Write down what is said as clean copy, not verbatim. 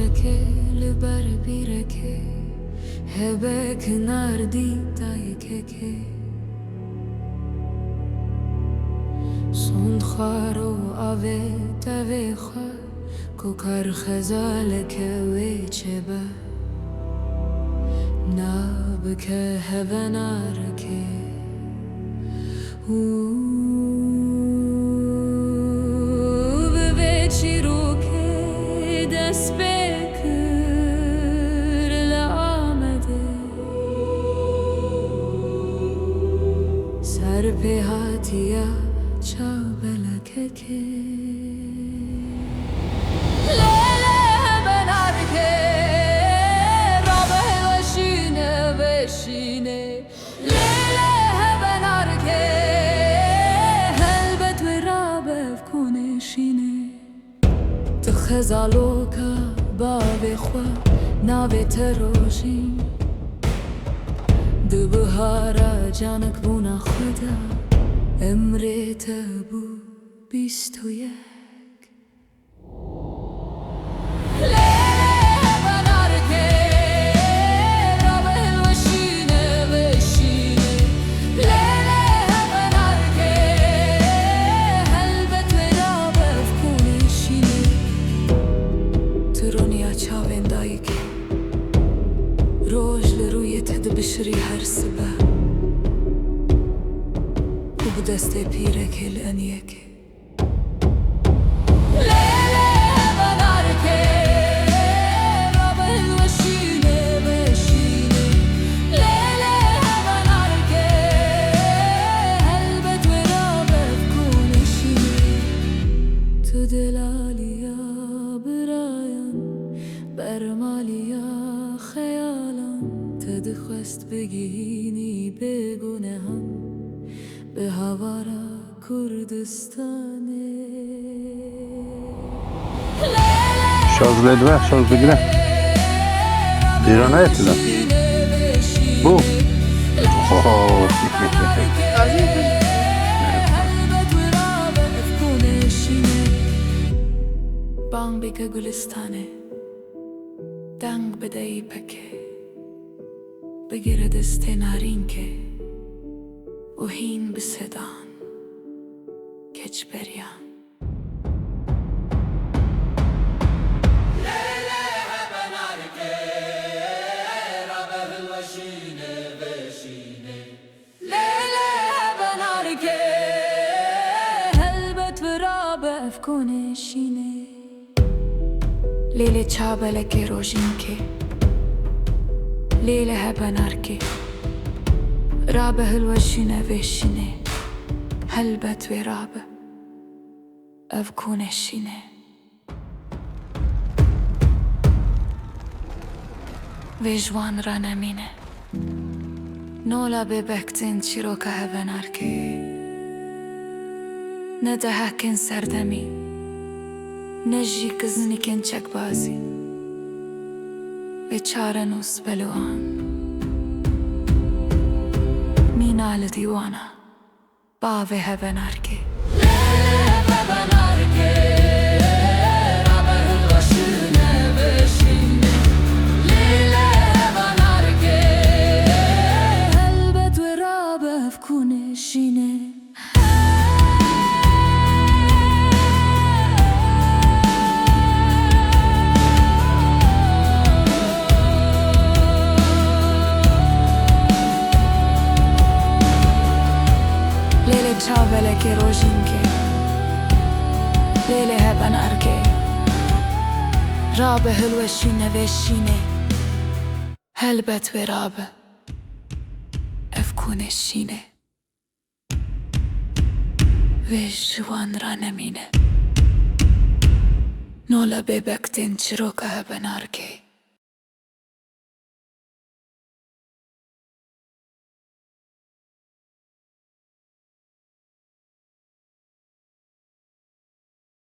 روزکه لبر بیرکه هبه کنار دیتای که سند خارو آوه تاوه خواه کو کار خزاله که وی چه با ناب که هبه نارکه به چی رو که دست بکر لآمده سر به هاتیا چا بلکه که خزالو که باب خواه ناوی تروشین دو بهارا جانک بونا خدا امری تبو 21 روش لروی تد بشری هر سبا و بدست پیره کل انیک دخواست بگینی بگونه هم به هوارا کردستانه شارژ بده شارژ بگیره ایران ایتیدم بو بانگ بگه گلستانه دنگ بده ای پکه بگیره دست نارین که و هین بسدان کچ بریان لیل چابله که روشین که لیل هبنار که رابه هلوشینه وشینه هلبت و رابه افکونشینه و جوان را نمینه نولا ببکتین چیرو که هبنار که نده هکن سردمی نجی کزنی کن چک بازی بیچاره نوس بلوان مینال دیوانا باوه هبنارکه هلبت و رابه افکونه شینه چاوله که روشین که لیله هبنار که رابه هلوشینه وشینه هلبت و رابه افکونشینه و جوان را نمینه نولا ببکتین چروکه هبنار که